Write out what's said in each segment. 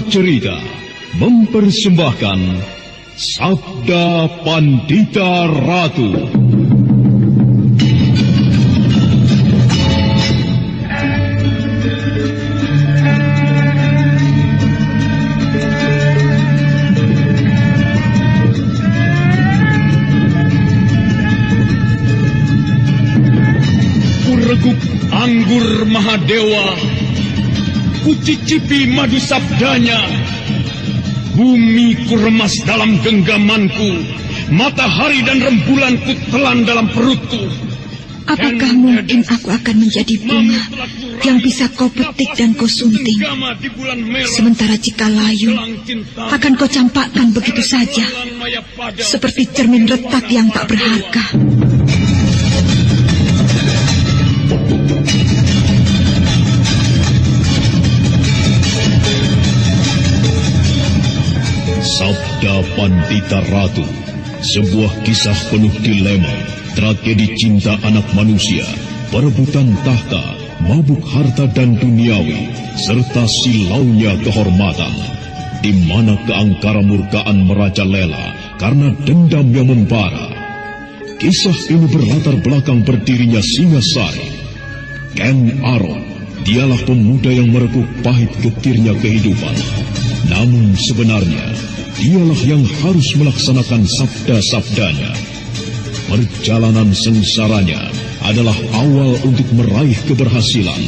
Cerita mempersembahkan Sabda Pandita Ratu. Kureguk anggur Mahadewa, kucicipi madu sabdanya. Bumi kuremas dalam genggamanku, matahari dan rembulan kutelan dalam perutku. Apakah mungkin aku akan menjadi bunga yang bisa kau petik dan kau sunting? Sementara jika layu, akan kau campakkan begitu saja, seperti cermin retak yang tak berharga. Sabda Pandita Ratu, sebuah kisah penuh dilema, tragedi cinta anak manusia, perebutan tahta, mabuk harta dan duniawi, serta silaunya kehormatan, di mana keangkara murkaan merajalela karena dendam yang membara. Kisah ini berlatar belakang berdirinya Singasari. Ken Arok, dialah pemuda yang merekuk pahit getirnya kehidupan. Namun sebenarnya, dialah yang harus melaksanakan sabda-sabdanya. Perjalanan sengsaranya adalah awal untuk meraih keberhasilan,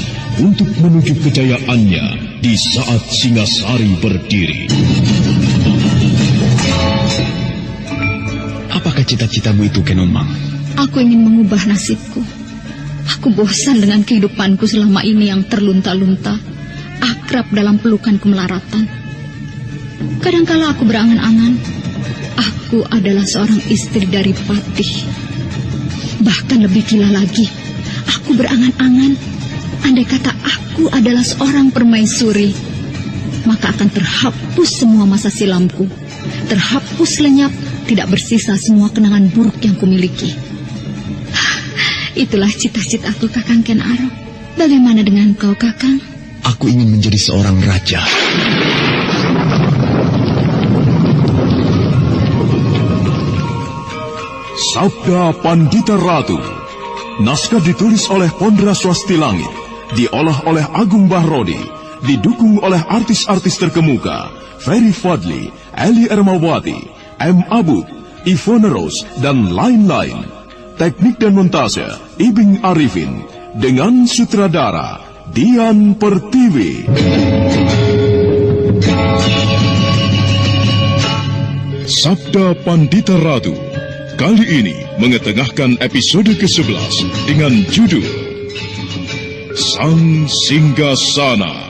untuk menuju kejayaannya di saat Singasari berdiri. Apakah cita-citamu itu, Kenomang? Aku ingin mengubah nasibku. Aku bosan dengan kehidupanku selama ini yang terlunta-lunta, akrab dalam pelukan kemelaratan. Kadangkala aku berangan-angan, aku adalah seorang istri dari Patih. Bahkan lebih gila lagi, aku berangan-angan, andai kata aku adalah seorang permaisuri, maka akan terhapus semua masa silamku, terhapus lenyap, tidak bersisa semua kenangan buruk yang kumiliki. Itulah cita-citaku, Kakang Ken Arok. Bagaimana dengan kau, Kakang? Aku ingin menjadi seorang raja. Sabda Pandita Ratu. Naskah ditulis oleh Pondra Swasti Langit, diolah oleh Agung Bahrodi, didukung oleh artis-artis terkemuka Ferry Fadli, Eli Ermawati, M. Abud, Ivone Rose, dan lain-lain. Teknik dan montase Ibing Arifin, dengan sutradara Dian Pertiwi. Sabda Pandita Ratu kali ini mengetengahkan episode ke-11 dengan judul Sang Singgasana.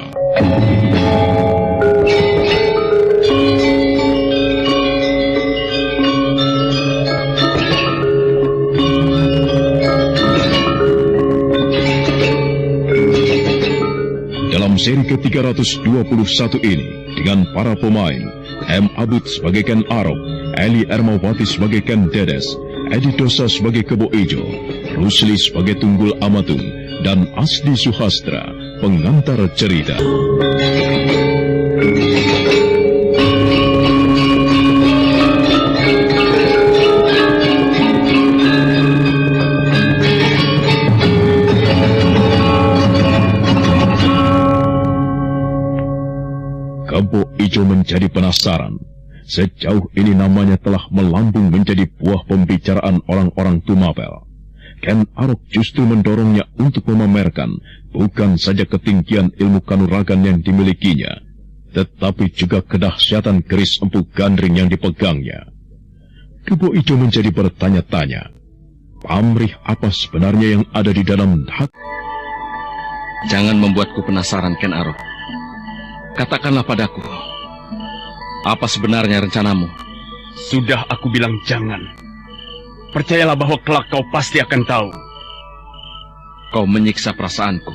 Dalam seri ke-321 ini, dengan para pemain M. Abud sebagai Ken Arok, Eli Ermawati sebagai Ken Dedes, Edi Dosa sebagai Kebo Ijo, Rusli sebagai Tunggul Amatung, dan Asdi Suhastra, pengantar cerita. Kebo Ijo menjadi penasaran. Sejauh ini namanya telah melambung menjadi buah pembicaraan orang-orang Tumapel. Ken Arok justru mendorongnya untuk memamerkan bukan saja ketinggian ilmu kanuragan yang dimilikinya, tetapi juga kedahsyatan keris empu gandring yang dipegangnya. Kebo Ijo menjadi bertanya-tanya, pamrih apa sebenarnya yang ada di dalam hati? Jangan membuatku penasaran, Ken Arok. Katakanlah padaku, apa sebenarnya rencanamu? Sudah aku bilang jangan. Percayalah bahwa kelak kau pasti akan tahu. Kau menyiksa perasaanku.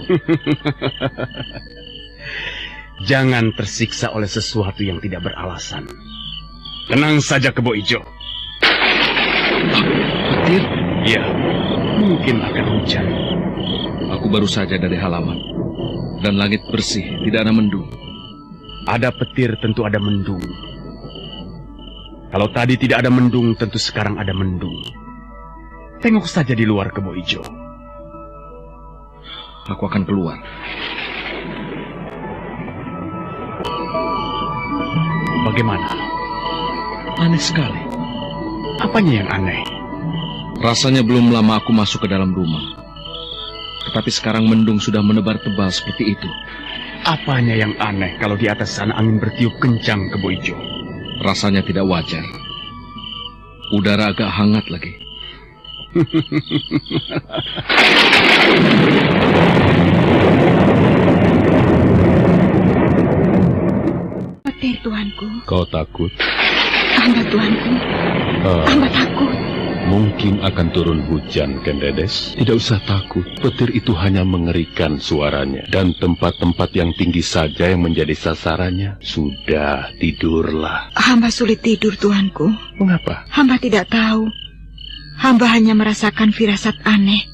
Jangan tersiksa oleh sesuatu yang tidak beralasan. Tenang saja, Kebo Ijo. Petir? Ya, mungkin akan hujan. Aku baru saja dari halaman, dan langit bersih, tidak ada mendung. Ada petir tentu ada mendung. Kalau tadi tidak ada mendung, tentu sekarang ada mendung. Tengok saja di luar Kebo Ijo. Aku akan keluar. Bagaimana? Aneh sekali. Apanya yang aneh? Rasanya belum lama aku masuk ke dalam rumah. Tetapi sekarang mendung sudah menebar tebal seperti itu. Apanya yang aneh kalau di atas sana angin bertiup kencang Kebo Ijo? Rasanya tidak wajar. Udara agak hangat lagi. Petir, Tuanku. Kau takut? Hamba, Tuanku. Hamba takut. Mungkin akan turun hujan, Kendedes. Tidak usah takut. Petir itu hanya mengerikan suaranya. Dan tempat-tempat yang tinggi saja yang menjadi sasarannya. Sudah, tidurlah. Hamba sulit tidur, Tuanku. Mengapa? Hamba tidak tahu. Hamba hanya merasakan firasat aneh.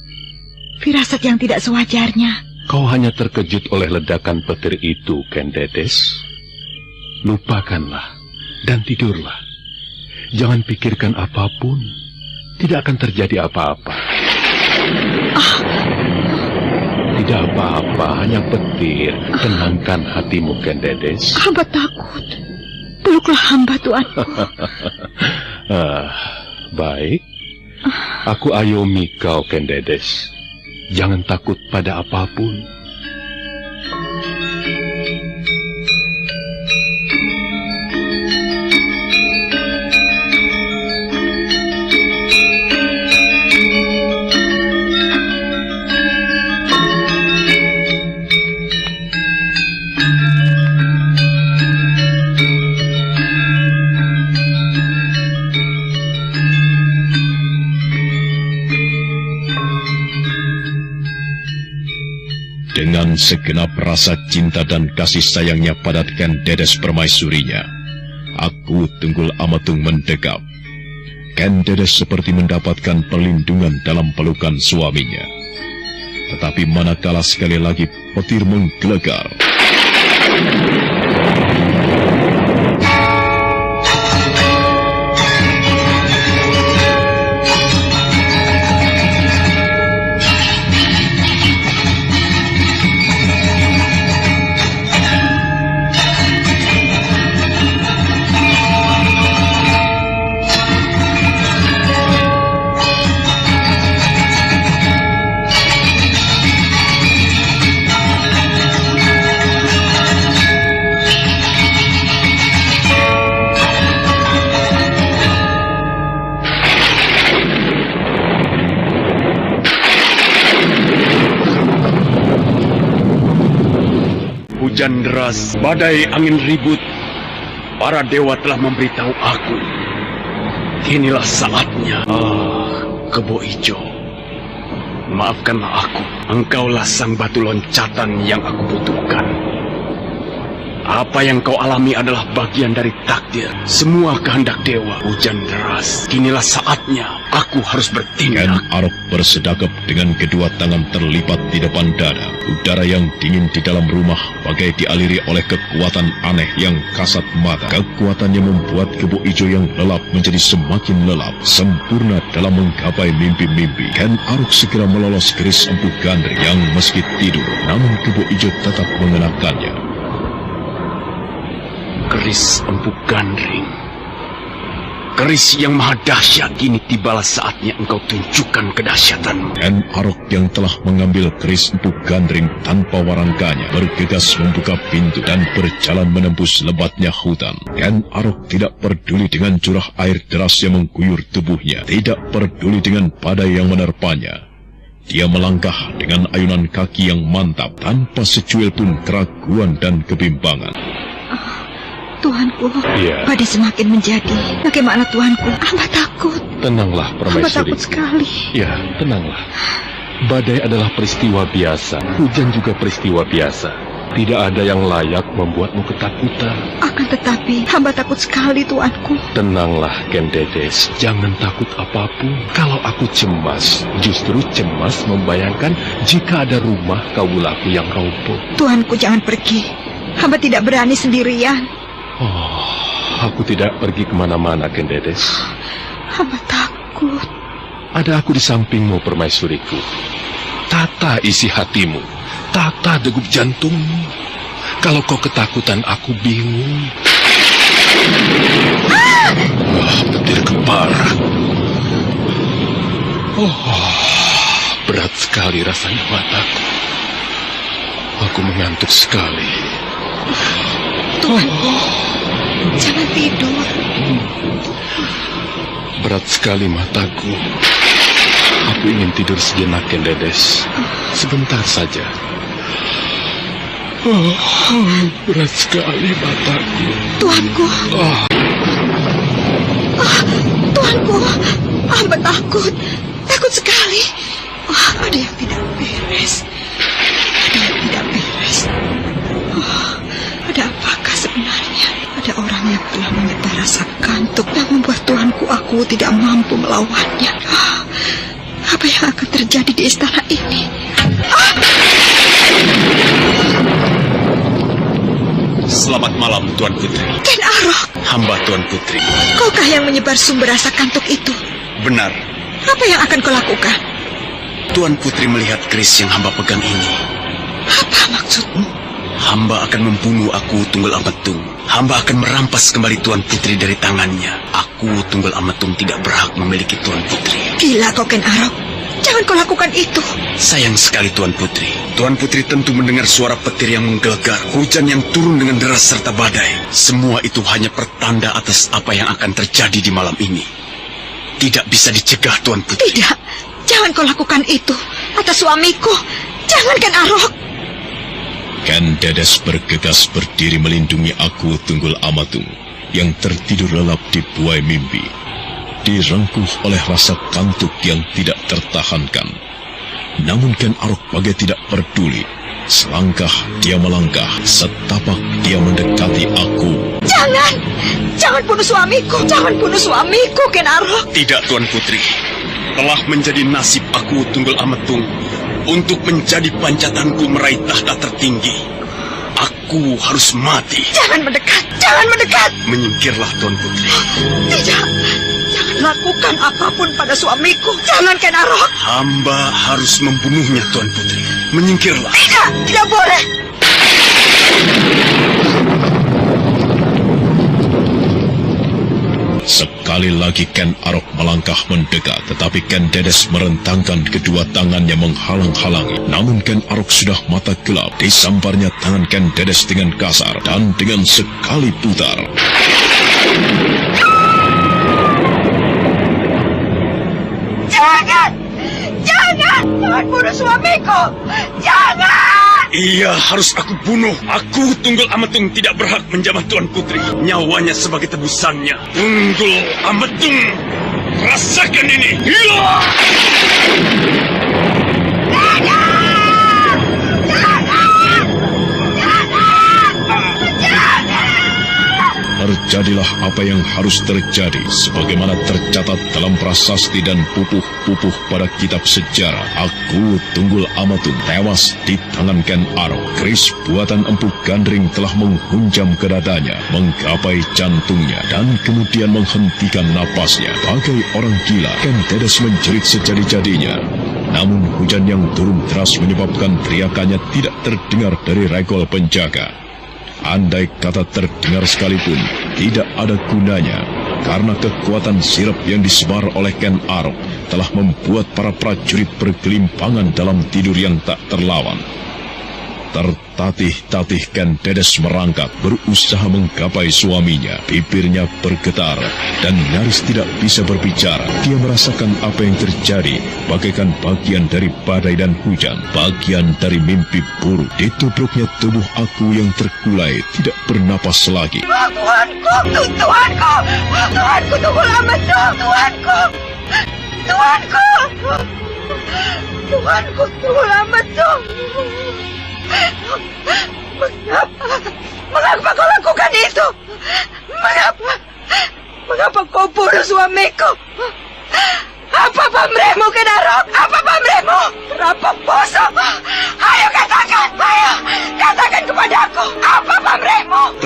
Firasat yang tidak sewajarnya. Kau hanya terkejut oleh ledakan petir itu, Kendedes. Lupakanlah dan tidurlah. Jangan pikirkan apapun. Tidak akan terjadi apa-apa. Tidak apa-apa, hanya petir. Tenangkan hatimu, Kendedes. Hamba takut. Peluklah hamba, Tuanku. Baik. Aku ayomi kau, Kendedes. Jangan takut pada apapun. Dengan segenap rasa cinta dan kasih sayangnya pada Kendedes permaisurinya, Aku Tunggul Amatung mendekap. Kendedes seperti mendapatkan perlindungan dalam pelukan suaminya. Tetapi manakala sekali lagi petir menggelegar, hujan deras, badai angin ribut. Para dewa telah memberitahu aku. Inilah saatnya. Kebo Ijo. Maafkanlah aku. Engkaulah sang batu loncatan yang aku butuhkan. Apa yang kau alami adalah bagian dari takdir. Semua kehendak dewa. Hujan deras. Kinilah saatnya. Aku harus bertindak. Ken Arok bersedekap dengan kedua tangan terlipat di depan dada. Udara yang dingin di dalam rumah bagai dialiri oleh kekuatan aneh yang kasat mata. Kekuatan yang membuat Kebo Ijo yang lelap menjadi semakin lelap. Sempurna dalam menggapai mimpi-mimpi. Ken Arok segera melolos keris Empu Gandring yang meski tidur, namun Kebo Ijo tetap mengenakannya. Keris Empu Gandring. Keris yang maha dahsyat. Kini tibalah saatnya engkau tunjukkan kedahsyatanmu. Ken Arok yang telah mengambil keris Empu Gandring tanpa warangkanya bergegas membuka pintu dan berjalan menembus lebatnya hutan. Ken Arok tidak peduli dengan curah air deras yang mengguyur tubuhnya, tidak peduli dengan badai yang menerpanya. Dia melangkah dengan ayunan kaki yang mantap tanpa secuil pun keraguan dan kebimbangan. Tuanku, Iya. badai semakin menjadi. Bagaimana, Tuanku? Hamba takut. Tenanglah, Hamba takut permaisuri. sekali. Ya, tenanglah. Badai adalah peristiwa biasa. Hujan juga peristiwa biasa. Tidak ada yang layak membuatmu ketakutan. Akan tetapi, hamba takut sekali, Tuanku. Tenanglah, Kendedes. Jangan takut apapun. Kalau aku cemas, justru cemas membayangkan jika ada rumah Kawulaku yang roboh. Tuanku, jangan pergi. Hamba tidak berani sendirian. Oh, aku tidak pergi kemana-mana, Ken Dedes. Hamba takut. Ada aku di sampingmu, permaisuriku. Tata isi hatimu, tata degup jantungmu. Kalau kau ketakutan, aku bingung. Petir kepala. Berat sekali rasanya mataku. Aku mengantuk sekali. Tuanku, jangan tidur. Berat sekali mataku. Aku ingin tidur sejenak, Ken Dedes. Sebentar saja. Berat sekali mataku. Tuanku. Tuanku, hamba takut. Takut sekali. Ada yang tidak beres. Ada apakah sebenarnya? Ada orang yang telah menyebar rasa kantuk yang membuat tuanku aku tidak mampu melawannya. Apa yang akan terjadi di istana ini? Selamat malam, Tuan Putri. Ken Arok, Hamba Tuan Putri. kaukah yang menyebar sumber rasa kantuk itu? Benar, Apa yang akan kau lakukan? Tuan Putri melihat keris yang hamba pegang ini. Apa maksudmu? Hamba akan membunuh aku Tunggul Ametung. Hamba akan merampas kembali Tuan Putri dari tangannya. Aku Tunggul Ametung tidak berhak memiliki Tuan Putri. Gila kau, Ken Arok. Jangan kau lakukan itu. Sayang sekali Tuan Putri. Tuan Putri tentu mendengar suara petir yang menggelegar, hujan yang turun dengan deras serta badai. Semua itu hanya pertanda atas apa yang akan terjadi di malam ini. Tidak bisa dicegah, Tuan Putri. Tidak, jangan kau lakukan itu atas suamiku. Jangan, Ken Arok. Ken Dedes bergegas berdiri melindungi aku Tunggul Amatung yang tertidur lelap di buai mimpi. Direngkuh oleh rasa kantuk yang tidak tertahankan. Namun Ken Arok bagai tidak peduli. Selangkah dia melangkah, setapak dia mendekati aku. Jangan! Jangan bunuh suamiku! Jangan bunuh suamiku, Ken Arok! Tidak, Tuan Putri. Telah menjadi nasib aku Tunggul Ametung untuk menjadi pancatanku meraih tahta tertinggi. Aku harus mati. Jangan mendekat! Jangan mendekat! Menyingkirlah, Tuan Putri. Tidak! Jangan lakukan apapun pada suamiku. Jangan, Ken Arok! Hamba harus membunuhnya, Tuan Putri. Menyingkirlah. Tidak! Tidak boleh! Sekali lagi Ken Arok melangkah mendekat, tetapi Ken Dedes merentangkan kedua tangannya menghalang-halangi. Namun Ken Arok sudah mata gelap. Disambarnya tangan Ken Dedes dengan kasar dan dengan sekali putar. Jangan! Jangan! Jangan bunuh suamiku! Jangan! Ia harus aku bunuh. Aku Tunggul Ametung tidak berhak menjamah Tuan Putri. Nyawanya sebagai tebusannya. Tunggul Ametung, rasakan ini. Terjadilah apa yang harus terjadi, sebagaimana tercatat dalam prasasti dan pupuh-pupuh pada kitab sejarah. Aku Tunggul Amatung tewas di tangan Ken Arok. Keris buatan Empu Gandring telah menghunjam ke dadanya, menggapai jantungnya, dan kemudian menghentikan napasnya. Bagai orang gila, Ken Dedes menjerit sejadi-jadinya. Namun hujan yang turun deras menyebabkan teriakannya tidak terdengar dari regol penjaga. Andai kata terdengar sekalipun, tidak ada gunanya, karena kekuatan sirap yang disebar oleh Ken Arok telah membuat para prajurit bergelimpangan dalam tidur yang tak terlawan. Tertatih-tatih Ken Dedes merangkak, berusaha menggapai suaminya. Bibirnya bergetar dan nyaris tidak bisa berbicara. Dia merasakan apa yang terjadi, bagaikan bagian dari badai dan hujan, bagian dari mimpi buruk. Ditubruknya tubuh aku yang terkulai, tidak bernapas lagi. Tuanku! Tuanku! Tuanku, Tunggul Ametung! Tuanku! Tuanku! Tuanku, Tunggul Ametung! Mengapa kau lakukan itu? Mengapa kau bunuh suamiku? Apa pamrihmu, Ken Arok? Apa pamrihmu? Kenapa bosok? Ayo katakan kepadaku. Apa pamrihmu?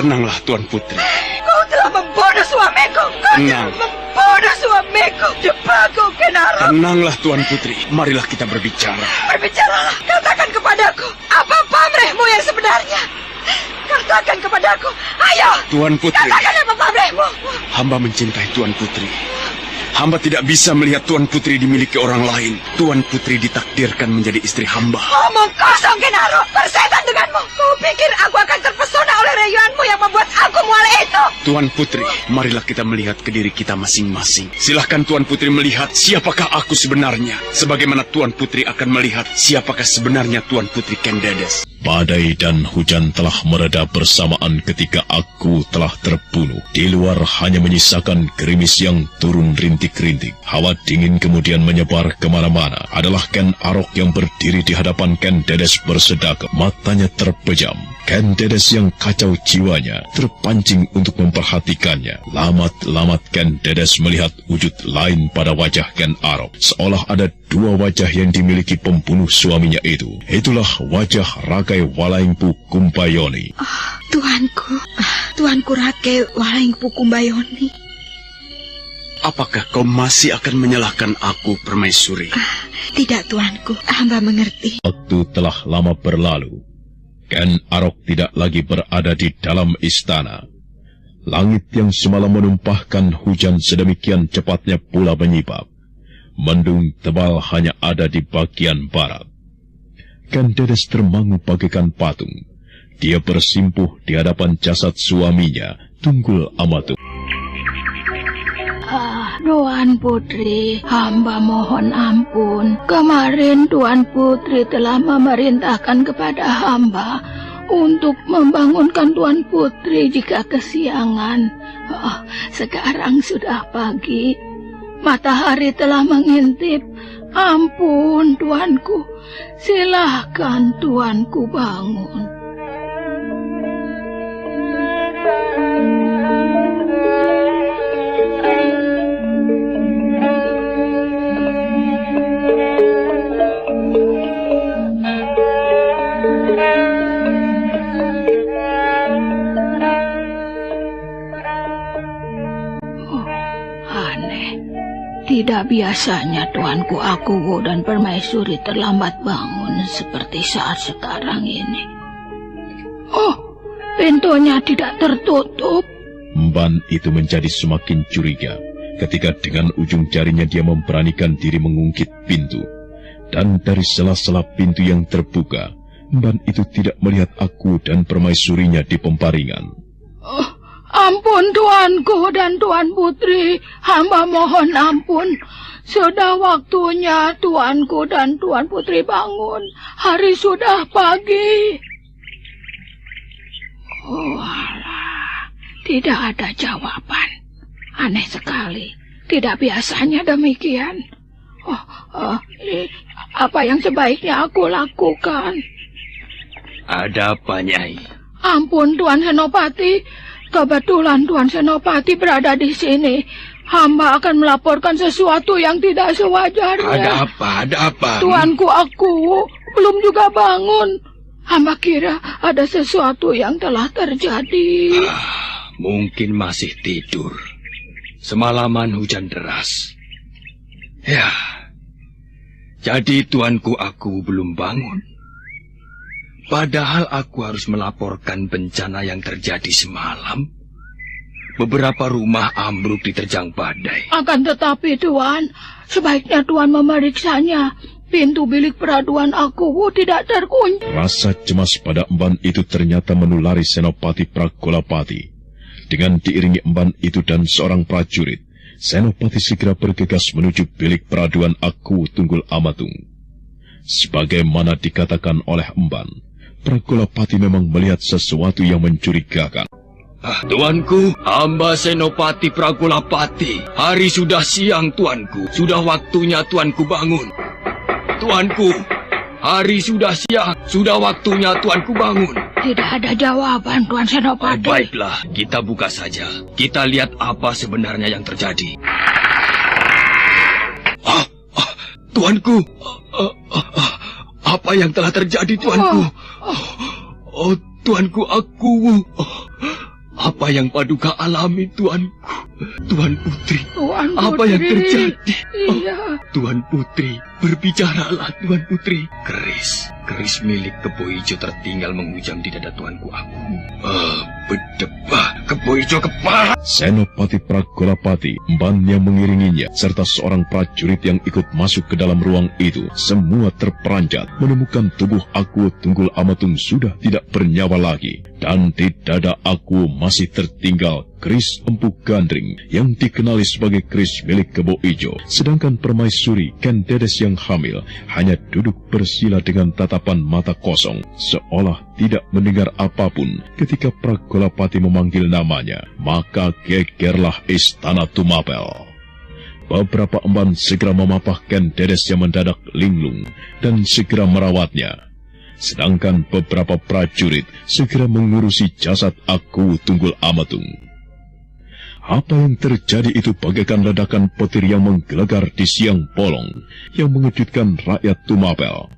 Tenanglah, Tuan Putri. Kau telah membunuh suamiku. Kau telah membunuh suamiku. Jebaku, Kenaro. Tenanglah, Tuan Putri. Marilah kita berbicara. Berbicaralah. Katakan kepadaku. Apa pamrihmu yang sebenarnya? Katakan kepadaku. Ayo. Tuan Putri. Katakan apa pamrihmu. Hamba mencintai Tuan Putri. Hamba tidak bisa melihat Tuan Putri dimiliki orang lain. Tuan Putri ditakdirkan menjadi istri hamba. Ngomong kosong, Kenaro. Bersetan denganmu. Kau pikir aku akan terpesona oleh rayuanmu yang membuat aku mual itu? Tuan Putri, marilah kita melihat ke diri kita masing-masing. Silahkan Tuan Putri melihat siapakah aku sebenarnya. Sebagaimana Tuan Putri akan melihat siapakah sebenarnya Tuan Putri Kendedes. Badai dan hujan telah mereda bersamaan ketika aku telah terbunuh. Di luar hanya menyisakan gerimis yang turun rintik-rintik. Hawa dingin kemudian menyebar kemana-mana. Adalah Ken Arok yang berdiri di hadapan Ken Dedes bersedekap. Matanya terpejam. Ken Dedes yang kacau jiwanya terpancing untuk memperhatikannya. Lamat-lamat Ken Dedes melihat wujud lain pada wajah Ken Arok. Seolah ada dua wajah yang dimiliki pembunuh suaminya itu. Itulah wajah Rakai Walaingpu Kumbayoni. Tuanku Rakai Walaingpu Kumbayoni. Apakah kau masih akan menyalahkan aku, Permaisuri? Tidak, tuanku. Hamba mengerti. Waktu telah lama berlalu. Ken Arok tidak lagi berada di dalam istana. Langit yang semalam menumpahkan hujan sedemikian cepatnya pula menyibak. Mendung tebal hanya ada di bagian barat. Ken Dedes termangu bagaikan patung. Dia bersimpuh di hadapan jasad suaminya, Tunggul Amatung. Tuan Putri, hamba mohon ampun. Kemarin Tuan Putri telah memerintahkan kepada hamba untuk membangunkan Tuan Putri jika kesiangan. Sekarang sudah pagi. Matahari telah mengintip. Ampun, tuanku. Silahkan tuanku bangun. Tidak biasanya tuanku Akuwu dan Permaisuri terlambat bangun seperti saat sekarang ini. Oh, pintunya tidak tertutup. Mban itu menjadi semakin curiga ketika dengan ujung jarinya dia memberanikan diri mengungkit pintu. Dan dari sela-sela pintu yang terbuka, Mban itu tidak melihat aku dan permaisurinya di pemparingan. Ampun tuanku dan tuan putri, hamba mohon ampun. Sudah waktunya tuanku dan tuan putri bangun. Hari sudah pagi. Oh alah, tidak ada jawaban. Aneh sekali, tidak biasanya demikian. Apa yang sebaiknya aku lakukan? Ada apa, Nyai? Ampun Tuan Senopati. Kebetulan Tuan Senopati berada di sini. Hamba akan melaporkan sesuatu yang tidak sewajarnya. Ada apa? Ada apa? Tuanku aku belum juga bangun. Hamba kira ada sesuatu yang telah terjadi. Mungkin masih tidur. Semalaman hujan deras. Ya, jadi tuanku aku belum bangun. Padahal aku harus melaporkan bencana yang terjadi semalam. Beberapa rumah ambruk diterjang badai. Akan tetapi Tuan, sebaiknya Tuan memeriksanya. Pintu bilik peraduan Akuwu tidak terkunci. Rasa cemas pada emban itu ternyata menulari Senopati Pragolapati. Dengan diiringi emban itu dan seorang prajurit, Senopati segera bergegas menuju bilik peraduan Akuwu Tunggul Amatung. Sebagaimana dikatakan oleh emban, Pragolapati memang melihat sesuatu yang mencurigakan. Tuanku, hamba Senopati Pragolapati. Hari sudah siang, tuanku. Sudah waktunya tuanku bangun. Tuanku, hari sudah siang. Sudah waktunya tuanku bangun. Tidak ada jawaban, Tuan Senopati. Baiklah, kita buka saja. Kita lihat apa sebenarnya yang terjadi. Tuanku, apa yang telah terjadi, tuanku? Tuanku aku. Apa yang Paduka alami, Tuanku? Tuan Putri, Tuan Putri. apa yang terjadi? Iya. Tuan Putri, berbicaralah Tuan Putri. Keris milik Kebo Ijo tertinggal menghujam di dada tuanku aku. Bedebah, Kebo Ijo kepala. Senopati Pragolapati, Mban yang mengiringinya, serta seorang prajurit yang ikut masuk ke dalam ruang itu, semua terperanjat menemukan tubuh Aku Tunggul Amatung sudah tidak bernyawa lagi. Dan di dada Aku masih tertinggal keris empu gandring yang dikenali sebagai keris milik Kebo Ijo. Sedangkan permaisuri Ken Dedes yang hamil hanya duduk bersila dengan tatapan mata kosong, seolah tidak mendengar apapun ketika Pragolapati memanggil namanya. Maka gegerlah istana Tumapel. Beberapa emban segera memapah Ken Dedes yang mendadak linglung dan segera merawatnya. Sedangkan beberapa prajurit segera mengurusi jasad Aku Tunggul Amatung. Apa yang terjadi itu bagaikan ledakan petir yang menggelegar di siang bolong yang mengejutkan rakyat Tumapel.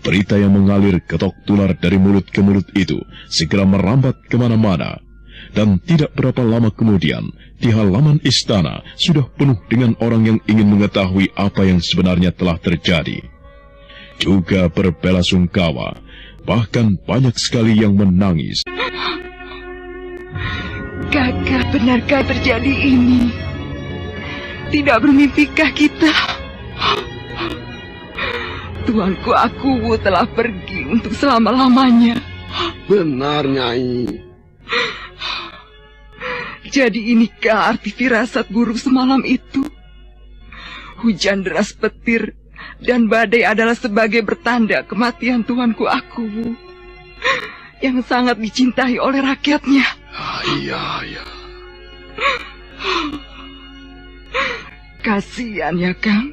Berita yang mengalir ketok tular dari mulut ke mulut itu segera merambat kemana-mana. Dan tidak berapa lama kemudian, di halaman istana sudah penuh dengan orang yang ingin mengetahui apa yang sebenarnya telah terjadi. Juga berbelasungkawa, bahkan banyak sekali yang menangis. Kakak, benarkah terjadi ini? Tidak bermimpikah kita? Tuanku Aku telah pergi untuk selama-lamanya. Benar, Nyai. Jadi inikah arti firasat buruk semalam itu? Hujan deras, petir, dan badai adalah sebagai bertanda kematian tuanku Aku yang sangat dicintai oleh rakyatnya. Iya. Kasihan ya, Kang.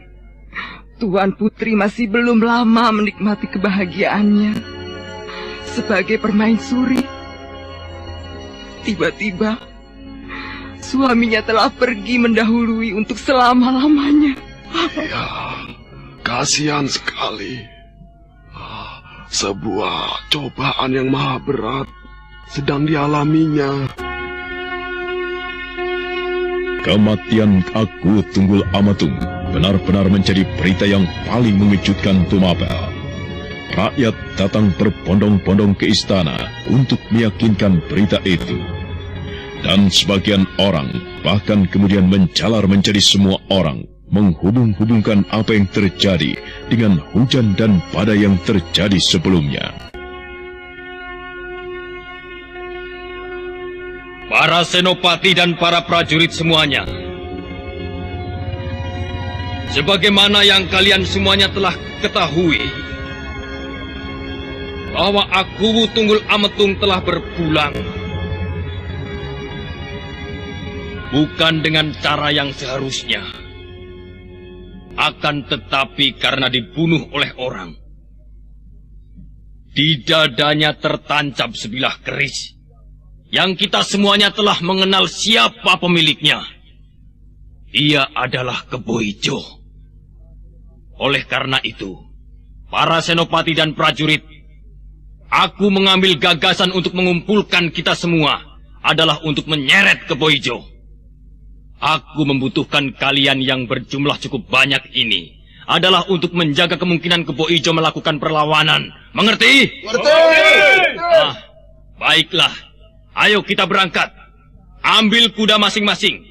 Tuan Putri masih belum lama menikmati kebahagiaannya sebagai permaisuri. Tiba-tiba suaminya telah pergi mendahului untuk selama-lamanya. Ya, kasihan sekali. Sebuah cobaan yang maha berat sedang dialaminya. Kematian Aku Tunggul Amatung benar-benar menjadi berita yang paling mengejutkan Tumapel. Rakyat datang berbondong-bondong ke istana untuk meyakinkan berita itu. Dan sebagian orang bahkan kemudian menjalar menjadi semua orang, menghubung-hubungkan apa yang terjadi dengan hujan dan badai yang terjadi sebelumnya. Para senopati dan para prajurit semuanya, sebagaimana yang kalian semuanya telah ketahui, bahwa Aku Tunggul Amatung telah berpulang. Bukan dengan cara yang seharusnya, akan tetapi karena dibunuh oleh orang. Di dadanya tertancap sebilah keris, yang kita semuanya telah mengenal siapa pemiliknya. Ia adalah Kebo Ijo. Oleh karena itu, para senopati dan prajurit, aku mengambil gagasan untuk mengumpulkan kita semua adalah untuk menyeret Kebo Ijo. Aku membutuhkan kalian yang berjumlah cukup banyak ini adalah untuk menjaga kemungkinan Kebo Ijo melakukan perlawanan. Mengerti? Mengerti. Baiklah. Ayo kita berangkat. Ambil kuda masing-masing.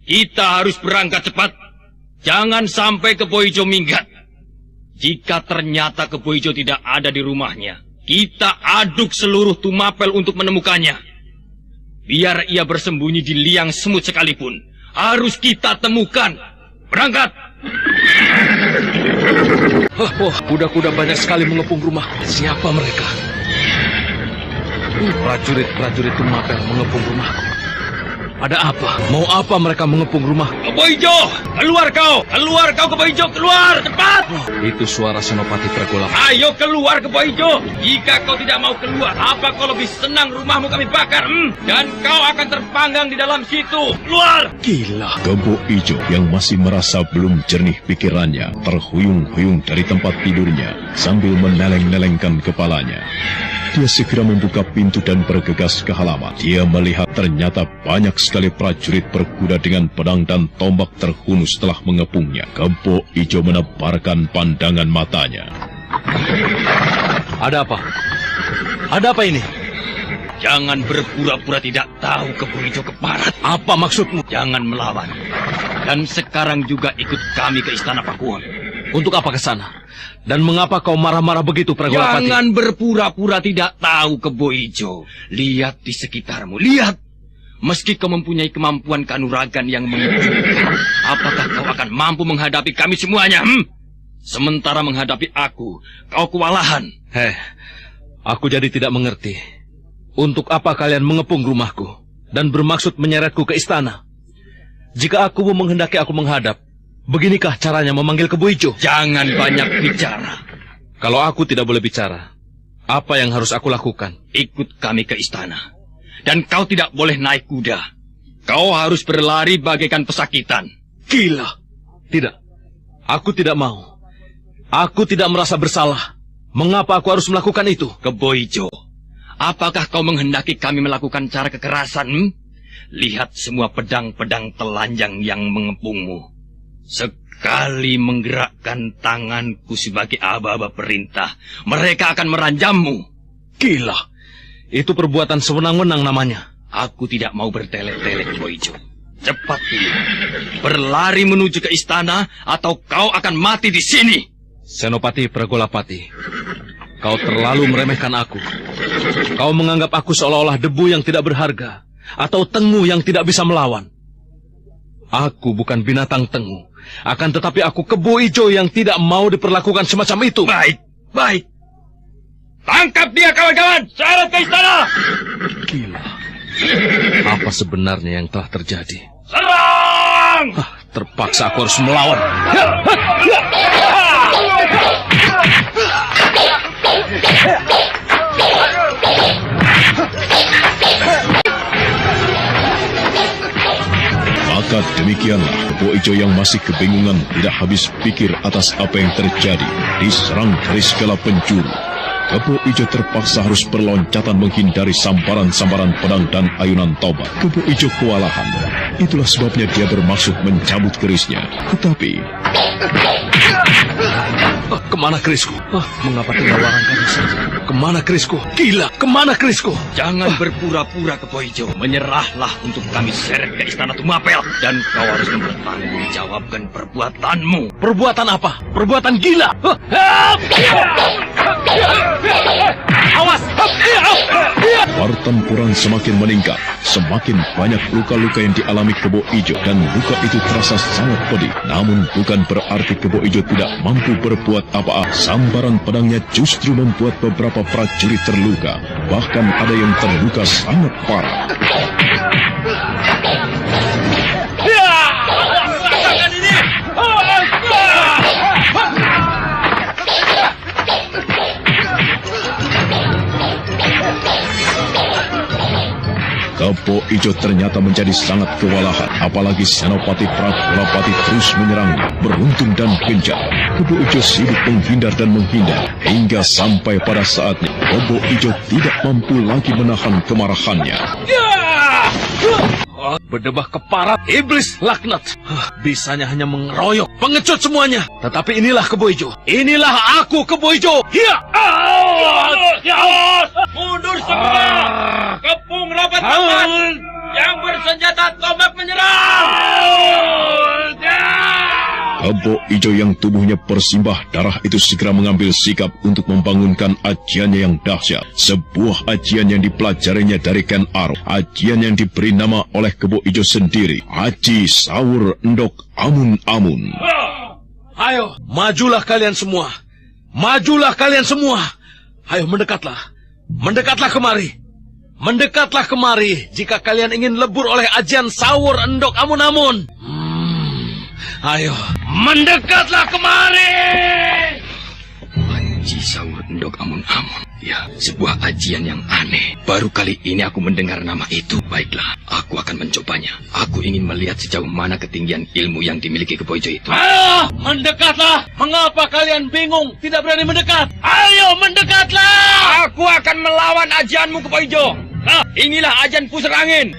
Kita harus berangkat cepat. Jangan sampai Kebo Ijo minggat. Jika ternyata Kebo Ijo tidak ada di rumahnya, kita aduk seluruh Tumapel untuk menemukannya. Biar ia bersembunyi di liang semut sekalipun, harus kita temukan. Berangkat! Kuda-kuda banyak sekali mengepung rumah. Siapa mereka? Prajurit-prajurit Tumapel mengepung rumahku. Ada apa? Mau apa mereka mengepung rumah? Kebo Ijo! Keluar kau! Keluar kau, Kebo Ijo! Keluar! Cepat! Itu suara Senopati Pragolapati. Ayo keluar, Kebo Ijo! Jika kau tidak mau keluar, apa kau lebih senang rumahmu kami bakar? Dan kau akan terpanggang di dalam situ. Keluar! Gila. Kebo Ijo yang masih merasa belum jernih pikirannya terhuyung-huyung dari tempat tidurnya sambil meneleng-nelengkan kepalanya. Dia segera membuka pintu dan bergegas ke halaman. Dia melihat ternyata banyak sekali prajurit berkuda dengan pedang dan tombak terhunus telah mengepungnya. Kebo Ijo menebarkan pandangan matanya. Ada apa? Ada apa ini? Jangan berpura-pura tidak tahu, Kebo Ijo Keparat. Apa maksudmu? Jangan melawan. Dan sekarang juga ikut kami ke Istana Pakuwon. Untuk apa ke sana? Dan mengapa kau marah-marah begitu, Pragolapati? Jangan berpura-pura tidak tahu, Kebo Ijo. Lihat di sekitarmu, lihat. Meski kau mempunyai kemampuan kanuragan yang mengejutkan, apakah kau akan mampu menghadapi kami semuanya? Sementara menghadapi aku, kau kewalahan. Aku jadi tidak mengerti. Untuk apa kalian mengepung rumahku dan bermaksud menyeretku ke istana? Jika aku menghendaki aku menghadap, beginikah caranya memanggil Kebo Ijo? Jangan banyak bicara. Kalau aku tidak boleh bicara, apa yang harus aku lakukan? Ikut kami ke istana. Dan kau tidak boleh naik kuda. Kau harus berlari bagaikan pesakitan. Gila. Tidak. Aku tidak mau. Aku tidak merasa bersalah. Mengapa aku harus melakukan itu? Kebo Ijo, apakah kau menghendaki kami melakukan cara kekerasan? Lihat semua pedang-pedang telanjang yang mengepungmu. Sekali menggerakkan tanganku sebagai aba-aba perintah, mereka akan meranjammu. Gila. Itu perbuatan sewenang-wenang namanya. Aku tidak mau bertele-tele, Kebo Ijo. Cepat pilih. Berlari menuju ke istana atau kau akan mati di sini. Senopati Pragolapati, kau terlalu meremehkan aku. Kau menganggap aku seolah-olah debu yang tidak berharga atau tengu yang tidak bisa melawan. Aku bukan binatang tengu. Akan tetapi aku Kebo Ijo yang tidak mau diperlakukan semacam itu. Baik, baik. Tangkap dia, kawan-kawan! Seret ke istana! Gila. Apa sebenarnya yang telah terjadi? Serang! Terpaksa aku harus melawan. Maka demikianlah Kebo Ijo yang masih kebingungan tidak habis pikir atas apa yang terjadi. Diserang dari segala penjuru. Kebo Ijo terpaksa harus berloncatan menghindari sambaran-sambaran pedang dan ayunan tombak. Kebo Ijo kewalahan. Itulah sebabnya dia bermaksud mencabut kerisnya. Tetapi... Kemana kerisku? Mengapa tinggal warangkan saja? Kemana kerisku? Gila, kemana kerisku? Jangan berpura-pura, Kebo Ijo. Menyerahlah untuk kami seret ke Istana Tumapel. Dan kau harus mempertanggungjawabkan perbuatanmu. Perbuatan apa? Perbuatan gila! Awas! Pertempuran semakin meningkat. Semakin banyak luka-luka yang dialami Kebo Ijo. Dan luka itu terasa sangat pedih. Namun bukan berarti Kebo Ijo tidak mampu berbuat apa-apa. Sambaran pedangnya justru membuat beberapa prajurit terluka. Bahkan ada yang terluka sangat parah. Rasakan ini! Kebo Ijo ternyata menjadi sangat kewalahan. Apalagi Senopati Pragolapati terus menyerangnya, beruntun dan gencar. Kebo Ijo sibuk menghindar dan menghindar. Hingga sampai pada saatnya, Kebo Ijo tidak mampu lagi menahan kemarahannya. Berdebah keparat, iblis laknat. Bisanya hanya mengeroyok, pengecut semuanya. Tetapi inilah Kebo Ijo. Inilah aku, Kebo Ijo. Hiya! Mundur semua! Kepung rapat tangan! Yang bersenjata tombak menyerang! Kebo Ijo yang tubuhnya bersimbah darah itu segera mengambil sikap untuk membangunkan ajiannya yang dahsyat. Sebuah ajian yang dipelajarinya dari Ken Arok. Ajian yang diberi nama oleh Kebo Ijo sendiri. Aji Sawur Endok Amun-Amun. Ayo, majulah kalian semua. Majulah kalian semua. Ayo, mendekatlah. Mendekatlah kemari. Mendekatlah kemari jika kalian ingin lebur oleh ajian Sawur Endok Amun-Amun. Ayo, mendekatlah kemari. Aji Sawur Endog Amun-Amun. Ya, sebuah ajian yang aneh. Baru kali ini aku mendengar nama itu. Baiklah, aku akan mencobanya. Aku ingin melihat sejauh mana ketinggian ilmu yang dimiliki Kebo Ijo itu. Ayo, mendekatlah. Mengapa kalian bingung? Tidak berani mendekat. Ayo, mendekatlah. Aku akan melawan ajianmu, Kebo Ijo. Nah, inilah ajian pusar angin.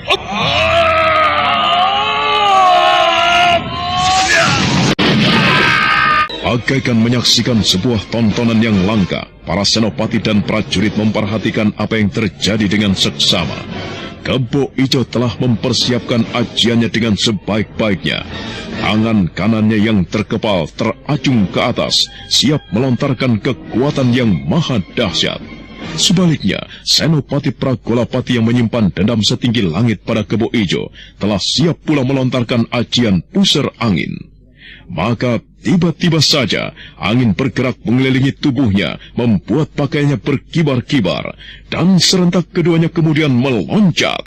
Bagaikan menyaksikan sebuah tontonan yang langka, para senopati dan prajurit memperhatikan apa yang terjadi dengan seksama. Kebo Ijo telah mempersiapkan ajiannya dengan sebaik-baiknya. Tangan kanannya yang terkepal teracung ke atas, siap melontarkan kekuatan yang maha dahsyat. Sebaliknya, Senopati Pragolapati yang menyimpan dendam setinggi langit pada Kebo Ijo telah siap pula melontarkan ajian pusar angin. Maka tiba-tiba saja angin bergerak mengelilingi tubuhnya, membuat pakaiannya berkibar-kibar, dan serentak keduanya kemudian meloncat.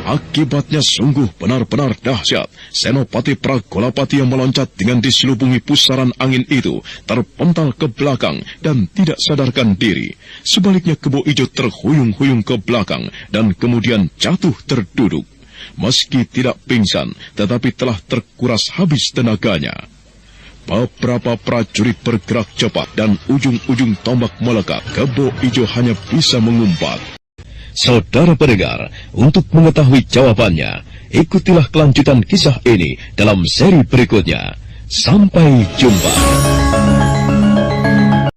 Akibatnya sungguh benar-benar dahsyat. Senopati Pragolapati yang meloncat dengan diselubungi pusaran angin itu terpental ke belakang dan tidak sadarkan diri. Sebaliknya Kebo Ijo terhuyung-huyung ke belakang dan kemudian jatuh terduduk. Meski tidak pingsan, tetapi telah terkuras habis tenaganya. Beberapa prajurit bergerak cepat dan ujung-ujung tombak melekat. Kebo Ijo hanya bisa mengumpat. Saudara pendengar, untuk mengetahui jawabannya, ikutilah kelanjutan kisah ini dalam seri berikutnya. Sampai jumpa.